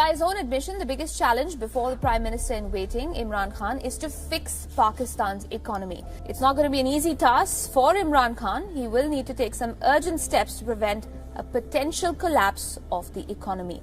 By his own admission, the biggest challenge before the Prime Minister in waiting, Imran Khan, is to fix Pakistan's economy. It's not going to be an easy task for Imran Khan. He will need to take some urgent steps to prevent a potential collapse of the economy.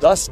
10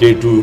K2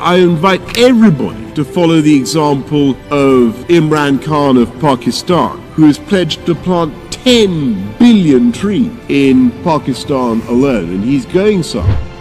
I invite everybody to follow the example of Imran Khan of Pakistan, who has pledged to plant 10 billion trees in Pakistan alone, and he's going some.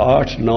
8, 9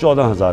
14,000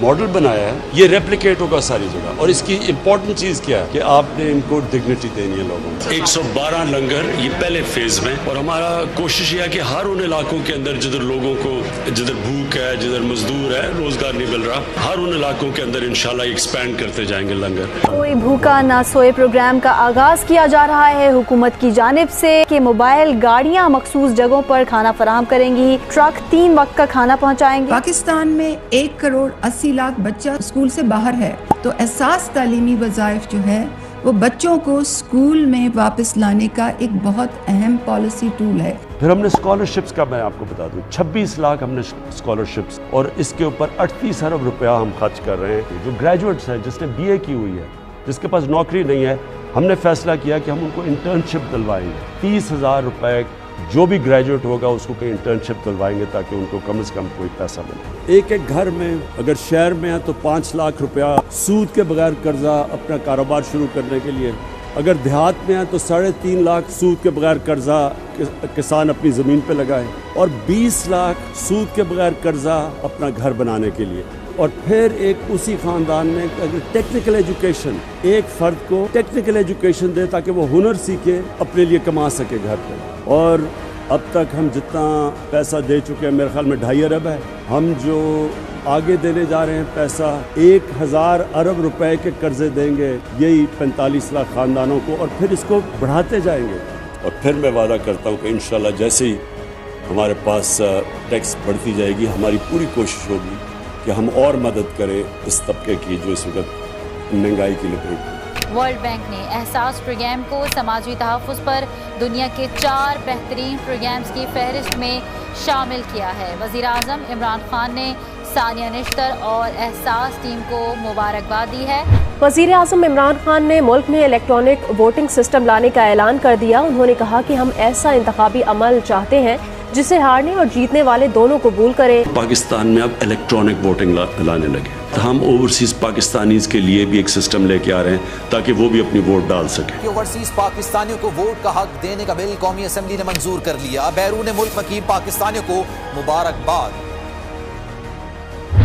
model بنایا ہے یہ replicate ہوگا ساری جگہ, اور اس کی important چیز کیا ہے کہ آپ نے ان کو ڈگنیٹی دینی ہے لوگوں کو. 112 لنگر یہ پہلے فیز میں, اور ہمارا کوشش یہ ہے کہ ہر ان علاقوں کے اندر جدھر لوگوں کو جدھر بھوک ہے, جدھر مزدور ہے, روزگار نہیں مل رہا, ہر ان علاقوں کے اندر انشاءاللہ ایکسپینڈ کرتے جائیں گے لنگر. کوئی بھوکا نہ سوئے پروگرام کا آغاز کیا جا رہا ہے حکومت کی جانب سے کہ موبائل گاڑیاں مخصوص جگہوں پر کھانا فراہم کریں گی, ٹرک 3 وقت کا کھانا پہنچائیں گے. پاکستان میں 1 کروڑ 80 لاکھ بچہ اسکول سے باہر ہے, تو احساس تعلیمی وظائف جو ہے وہ بچوں کو اسکول میں واپس لانے کا ایک بہت اہم پالیسی ٹول ہے. پھر ہم نے اسکالرشپس کا میں آپ کو بتا دوں 26 لاکھ ہم نے اسکالرشپس, اور اس کے اوپر 38 ارب روپیہ ہم خرچ کر رہے ہیں. جو گریجویٹس ہیں, جس نے BA کی ہوئی ہے, جس کے پاس نوکری نہیں ہے, ہم نے فیصلہ کیا کہ ہم ان کو انٹرنشپ دلوائیں گے. 30,000 روپے جو بھی گریجویٹ ہوگا اس کو کہیں انٹرنشپ دلوائیں گے تاکہ ان کو کم از کم کوئی پیسہ ملے. ایک گھر میں اگر شہر میں ہے تو 5 لاکھ روپیہ سود کے بغیر قرضہ اپنا کاروبار شروع کرنے کے لیے, اگر دیہات میں ہے تو 3.5 لاکھ سود کے بغیر قرضہ کسان اپنی زمین پہ لگائے, اور 20 لاکھ سود کے بغیر قرضہ اپنا گھر بنانے کے لیے. اور پھر ایک اسی خاندان میں اگر ٹیکنیکل ایجوکیشن, ایک فرد کو ٹیکنیکل ایجوکیشن دے تاکہ وہ ہنر سیکھے, اپنے لیے کما سکے گھر پہ. اور اب تک ہم جتنا پیسہ دے چکے ہیں میرے خیال میں 2.5 ارب ہے. ہم جو آگے دینے جا رہے ہیں پیسہ 1000 ارب روپے کے قرضے دیں گے یہی 45 لاکھ خاندانوں کو, اور پھر اس کو بڑھاتے جائیں گے. اور پھر میں وعدہ کرتا ہوں کہ انشاءاللہ جیسے ہی ہمارے پاس ٹیکس بڑھتی جائے گی, ہماری پوری کوشش ہوگی کہ ہم اور مدد کریں اس طبقے کی جو اس وقت مہنگائی کی لپیٹ. ورلڈ بینک نے احساس پروگرام کو سماجی تحفظ پر دنیا کے 4 بہترین پروگرامز کی فہرست میں شامل کیا ہے. وزیر اعظم عمران خان نے ثانیہ نشتر اور احساس ٹیم کو مبارکباد دی ہے. وزیر اعظم عمران خان نے ملک میں الیکٹرانک ووٹنگ سسٹم لانے کا اعلان کر دیا. انہوں نے کہا کہ ہم ایسا انتخابی عمل چاہتے ہیں جسے ہارنے اور جیتنے والے دونوں قبول کریں. پاکستان میں اب الیکٹرانک ووٹنگ لانے لگے. ہم اوورسیز پاکستانیز کے لیے بھی ایک سسٹم لے کے آ رہے ہیں تاکہ وہ بھی اپنی ووٹ ڈال سکیں. اوورسیز پاکستانیوں کو ووٹ کا حق دینے کا بل قومی اسمبلی نے منظور کر لیا. بیرون ملک مقیم پاکستانیوں کو مبارکباد.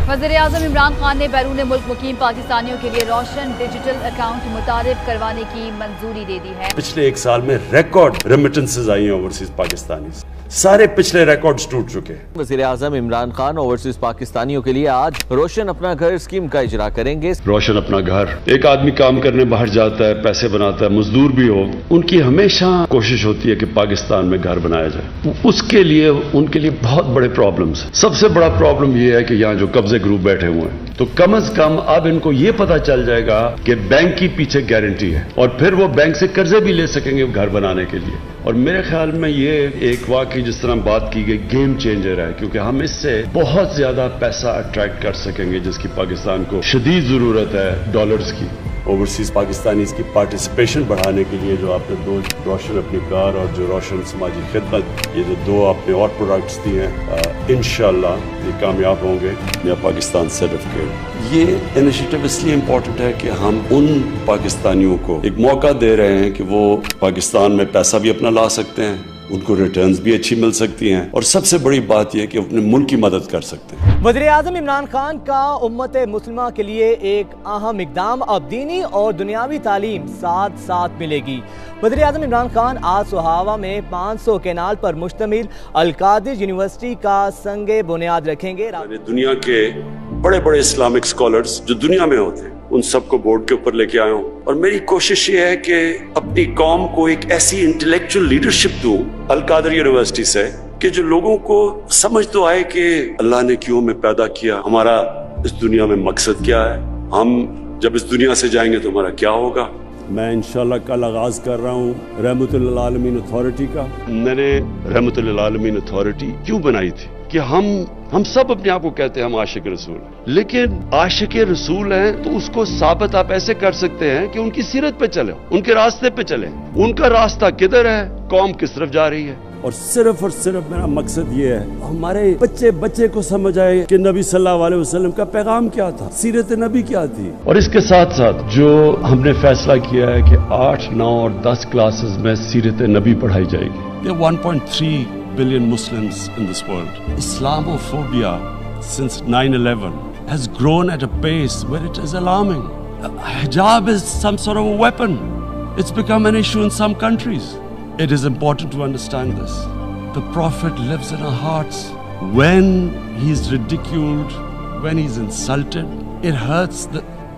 وزیر اعظم عمران خان نے بیرون ملک مقیم پاکستانیوں کے لیے روشن ڈیجیٹل اکاؤنٹ متعارف کروانے کی منظوری دے دی ہے. پچھلے 1 سال میں ریکارڈ ریمیٹنسز آئی ہیں اوورسیز پاکستانی, سارے پچھلے ریکارڈز ٹوٹ چکے. وزیر اعظم عمران خان اوورسیز پاکستانیوں کے لیے آج روشن اپنا گھر اسکیم کا اجرا کریں گے. روشن اپنا گھر, ایک آدمی کام کرنے باہر جاتا ہے, پیسے بناتا ہے, مزدور بھی ہو, ان کی ہمیشہ کوشش ہوتی ہے کہ پاکستان میں گھر بنایا جائے. اس کے لیے ان کے لیے بہت بڑے پرابلمز. سب سے بڑا پرابلم یہ ہے کہ یہاں جو قبضے گروپ بیٹھے ہوئے ہیں, تو کم از کم اب ان کو یہ پتا چل جائے گا کہ بینک کی پیچھے گارنٹی ہے, اور پھر وہ بینک سے قرضے بھی لے سکیں گے گھر بنانے کے لیے. اور میرے خیال میں یہ ایک واقعی جس طرح بات کی گئی گیم چینجر ہے, کیونکہ ہم اس سے بہت زیادہ پیسہ اٹریکٹ کر سکیں گے جس کی پاکستان کو شدید ضرورت ہے, ڈالرز کی. اوورسیز پاکستانیز کی پارٹیسپیشن بڑھانے کے لیے جو آپ نے 2 روشن اپنی کار اور جو روشن سماجی خدمت, یہ جو 2 آپ نے اور پروڈکٹس دی ہیں, انشاءاللہ یہ کامیاب ہوں گے. نیا پاکستان سرٹیفکیٹ, یہ انیشیٹو اس لیے امپورٹنٹ ہے کہ ہم ان پاکستانیوں کو ایک موقع دے رہے ہیں کہ وہ پاکستان میں پیسہ بھی اپنا لا سکتے ہیں, ان کو ریٹرنز بھی اچھی مل سکتی ہیں, اور سب سے بڑی بات یہ کہ اپنے ملک کی مدد کر سکتے ہیں. وزیر اعظم عمران خان کا امت مسلمہ کے لیے ایک اہم اقدام, اب دینی اور دنیاوی تعلیم ساتھ ساتھ ملے گی. وزیر اعظم عمران خان آج سہاوا میں 500 کینال پر مشتمل القادر یونیورسٹی کا سنگ بنیاد رکھیں گے. دنیا کے بڑے بڑے اسلامک اسکالرز جو دنیا میں ہوتے ہیں ان سب کو بورڈ کے اوپر لے کے آیا ہوں, اور میری کوشش یہ ہے کہ اپنی قوم کو ایک ایسی انٹلیکچوئل لیڈرشپ دوں القادر یونیورسٹی سے کہ جو لوگوں کو سمجھ تو آئے کہ اللہ نے کیوں ہمیں پیدا کیا, ہمارا اس دنیا میں مقصد کیا ہے, ہم جب اس دنیا سے جائیں گے تو ہمارا کیا ہوگا. میں انشاءاللہ کل آغاز کر رہا ہوں رحمت للعالمین اتھارٹی کا. میں نے رحمت للعالمین اتھارٹی کیوں بنائی تھی کہ ہم سب اپنے آپ کو کہتے ہیں ہم عاشق رسول ہیں, لیکن عاشق رسول ہیں تو اس کو ثابت آپ ایسے کر سکتے ہیں کہ ان کی سیرت پہ چلیں, ان کے راستے پہ چلیں, ان کا راستہ کدھر ہے, قوم کس طرف جا رہی ہے. اور صرف میرا مقصد یہ ہے ہمارے بچے کو سمجھ آئے کہ نبی صلی اللہ علیہ وسلم کا پیغام کیا تھا, سیرت نبی کیا تھی. اور اس کے ساتھ ساتھ جو ہم نے فیصلہ کیا ہے کہ 8, 9 اور 10 کلاسز میں سیرت نبی پڑھائی جائے گی. 1.3 billion Muslims in this world. Islamophobia since 9/11 has grown at a pace where it is alarming. Hijab is some sort of a weapon. It's become an issue in some countries. It is important to understand this. The Prophet lives in our hearts. When he's ridiculed, when he's insulted, it hurts.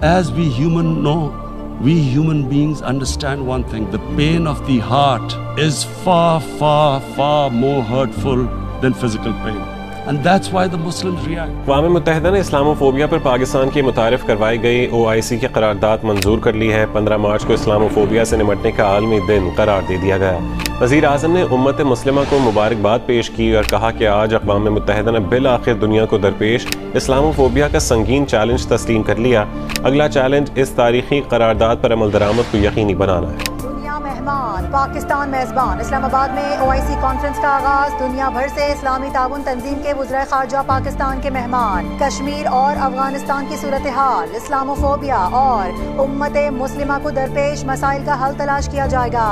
As we human beings understand one thing: the pain of the heart is far, far, far more hurtful than physical pain. And that's why the Muslims react. اقوام متحدہ نے Islamophobia پر پاکستان کی متعارف کروائی گئی OIC کی قرارداد منظور کر لی ہے. 15 مارچ کو اسلاموفوبیا سے نمٹنے کا عالمی دن قرار دے دیا گیا. وزیر اعظم نے امت مسلمہ کو مبارکباد پیش کی اور کہا کہ آج اقوام متحدہ نے بالآخر دنیا کو درپیش اسلاموفوبیا کا سنگین چیلنج تسلیم کر لیا. اگلا چیلنج اس تاریخی قرارداد پر عمل درآمد کو یقینی بنانا ہے. مہمان پاکستان میزبان. اسلام آباد میں OIC کانفرنس کا آغاز. دنیا بھر سے اسلامی تعاون تنظیم کے وزرائے خارجہ پاکستان کے مہمان. کشمیر اور افغانستان کی صورتحال، اسلاموفوبیا اور امت مسلمہ کو درپیش مسائل کا حل تلاش کیا جائے گا.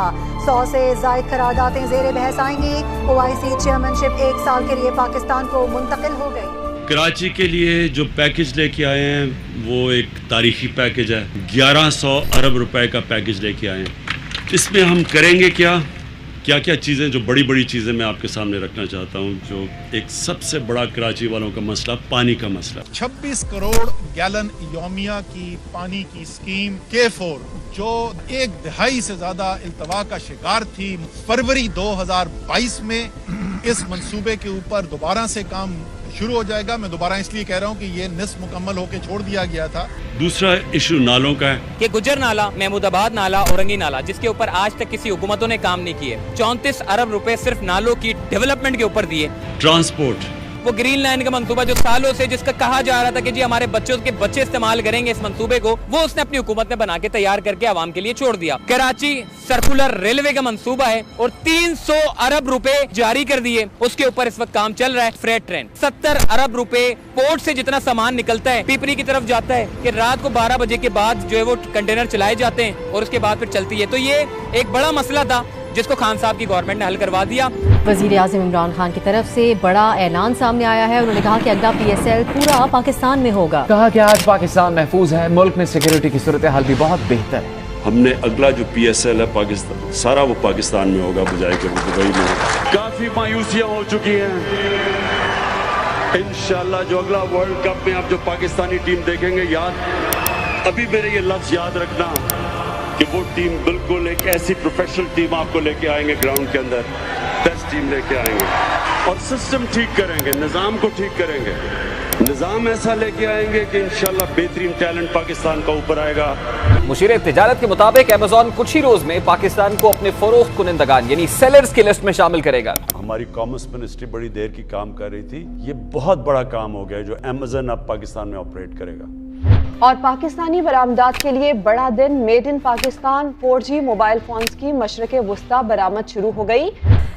100 سے زائد قراردادیں زیر بحث آئیں گی. OIC چیئرمینشپ 1 سال کے لیے پاکستان کو منتقل ہو گئی. کراچی کے لیے جو پیکج لے کے آئے ہیں وہ ایک تاریخی پیکج ہے. 1100 ارب روپے کا پیکج لے کے آئے ہیں. اس میں ہم کریں گے کیا چیزیں، جو بڑی بڑی چیزیں میں آپ کے سامنے رکھنا چاہتا ہوں. جو ایک سب سے بڑا کراچی والوں کا مسئلہ پانی کا مسئلہ. 26 کروڑ گیلن یومیہ کی پانی کی اسکیم K4 جو 1 دہائی سے زیادہ التوا کا شکار تھی، فروری 2022 میں اس منصوبے کے اوپر دوبارہ سے کام شروع ہو جائے گا. میں دوبارہ اس لیے کہہ رہا ہوں کہ یہ نصف مکمل ہو کے چھوڑ دیا گیا تھا. دوسرا ایشو نالوں کا ہے کہ گجر نالا، محمود آباد نالا، اورنگی نالا، جس کے اوپر آج تک کسی حکومتوں نے کام نہیں کیے. 34 ارب روپے صرف نالوں کی ڈیولپمنٹ کے اوپر دیے. ٹرانسپورٹ، وہ گرین لائن کا منصوبہ جو سالوں سے جس کا کہا جا رہا تھا کہ جی ہمارے بچوں کے بچے استعمال کریں گے اس منصوبے کو، وہ اس نے اپنی حکومت نے بنا کے تیار کر کے عوام کے لیے چھوڑ دیا. کراچی سرکولر ریلوے کا منصوبہ ہے اور 300 ارب روپے جاری کر دیے. اس کے اوپر اس وقت کام چل رہا ہے. فریٹ ٹرین 70 ارب روپے. پورٹ سے جتنا سامان نکلتا ہے پیپری کی طرف جاتا ہے کہ رات کو 12 بجے کے بعد جو ہے وہ کنٹینر چلائے جاتے ہیں اور اس کے بعد پھر چلتی ہے. تو یہ ایک بڑا مسئلہ تھا جس کو خان صاحب کی گورنمنٹ نے حل کروا دیا. وزیر اعظم عمران خان کی طرف سے بڑا اعلان سامنے آیا ہے. انہوں نے کہا کہ اگلا PSL پورا پاکستان میں ہوگا. کہا کہ آج پاکستان محفوظ ہے، ملک میں سیکیورٹی کی صورتحال بھی بہت بہتر ہے. ہم نے اگلا جو PSL ہے پاکستان سارا وہ پاکستان میں ہوگا بجائے کہ وہ دبئی میں. کافی مایوسیاں ہو چکی ہیں. انشاءاللہ جو اگلا ورلڈ کپ میں آپ جو پاکستانی ٹیم دیکھیں گے، ابھی میرے یہ لفظ یاد رکھنا کہ وہ ٹیم بالکل ایک ایسی پروفیشنل ٹیم آپ کو لے کے آئیں گے گراؤنڈ کے اندر. بیسٹ ٹیم لے کے آئیں گے اور سسٹم ٹھیک کریں گے، نظام کو ٹھیک کریں گے. نظام ایسا لے کے آئیں گے کہ انشاءاللہ بہترین ٹیلنٹ پاکستان کا اوپر آئے گا. مشیر تجارت کے مطابق ایمیزون کچھ ہی روز میں پاکستان کو اپنے فروخت کنندگان یعنی سیلرز کی لسٹ میں شامل کرے گا. ہماری کامرس منسٹری بڑی دیر کی کام کر رہی تھی. یہ بہت بڑا کام ہو گیا جو ایمیزون اب پاکستان میں آپریٹ کرے گا. اور پاکستانی برآمدات کے لیے بڑا دن. Made in Pakistan 4G mobile phones کی مشرق وسطی برآمد شروع ہو گئی.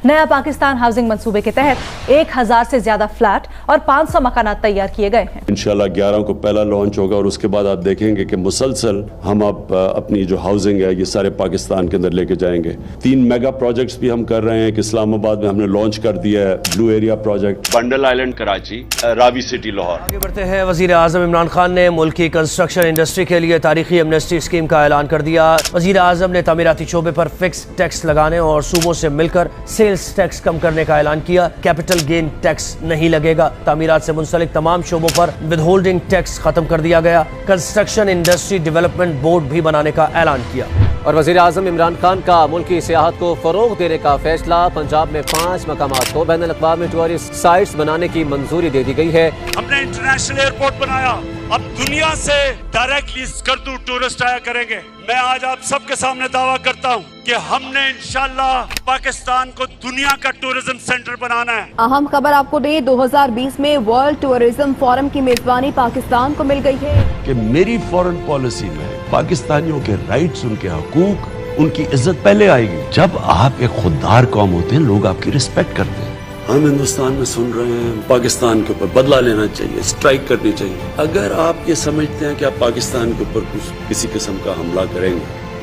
نیا پاکستان ہاؤسنگ منصوبے کے تحت 1000 سے زیادہ فلیٹ اور 500 مکانات تیار کیے گئے ہیں. انشاءاللہ 11 کو پہلا لانچ ہوگا اور اس کے بعد آپ دیکھیں گے کہ مسلسل ہم اب اپنی جو ہاؤسنگ ہے یہ سارے پاکستان کے اندر لے کے جائیں گے. 3 میگا پروجیکٹس بھی ہم کر رہے ہیں کہ اسلام آباد میں ہم نے لانچ کر دیا ہے blue area project, bundle island Karachi, Ravi city Lahore. آگے بڑھتے ہیں. وزیر اعظم عمران خان نے ملک کی کنسٹرکشن انڈسٹری کے لیے تاریخی ایمنسٹی اسکیم کا اعلان کر دیا. وزیر اعظم نے تعمیراتی شعبے پر فکس ٹیکس لگانے اور صوبوں سے مل کر سیلز ٹیکس کم کرنے کا اعلان کیا. کیپٹل گین ٹیکس نہیں لگے گا. تعمیرات سے منسلک تمام شعبوں پر ود ہولڈنگ ٹیکس ختم کر دیا گیا. کنسٹرکشن انڈسٹری ڈیولپمنٹ بورڈ بھی بنانے کا اعلان کیا. اور وزیر اعظم عمران خان کا ملکی سیاحت کو فروغ دینے کا فیصلہ. پنجاب میں 5 مقامات کو بین الاقوامی ٹورسٹ سائٹس بنانے کی منظوری دے دی گئی ہے. ہم نے انٹرنیشنل ایئرپورٹ بنایا. اب دنیا سے ڈائریکٹلی اسکردو ٹورسٹ آیا کریں گے. میں آج آپ سب کے سامنے دعویٰ کرتا ہوں کہ ہم نے انشاءاللہ پاکستان کو دنیا کا ٹورزم سینٹر بنانا ہے. اہم خبر آپ کو دیں، 2020 میں ورلڈ ٹورزم فورم کی میزبانی پاکستان کو مل گئی ہے. کہ میری فورن پالیسی میں پاکستانیوں کے رائٹس، ان کے حقوق، ان کی عزت پہلے آئے گی. جب آپ ایک خوددار قوم ہوتے ہیں لوگ آپ کی رسپیکٹ کرتے ہیں. ہم ہندوستان میں سن رہے ہیں پاکستان کے اوپر بدلہ لینا چاہیے، اسٹرائک کرنی چاہیے. اگر آپ یہ سمجھتے ہیں کہ آپ پاکستان کے اوپر کسی قسم کا حملہ کریں گے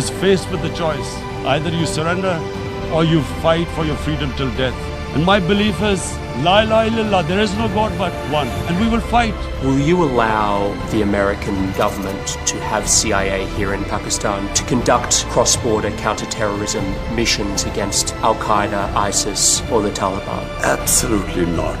Is faced with the choice. Either you surrender or you fight for your freedom till death. And my belief is, La ilaha illallah, there is no God but one, and we will fight. Will you allow the American government to have CIA here in Pakistan to conduct cross-border counter-terrorism missions against Al-Qaeda, ISIS or the Taliban? Absolutely not.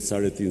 3.5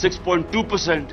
6.2%,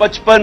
55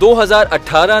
2018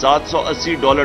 $780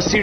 80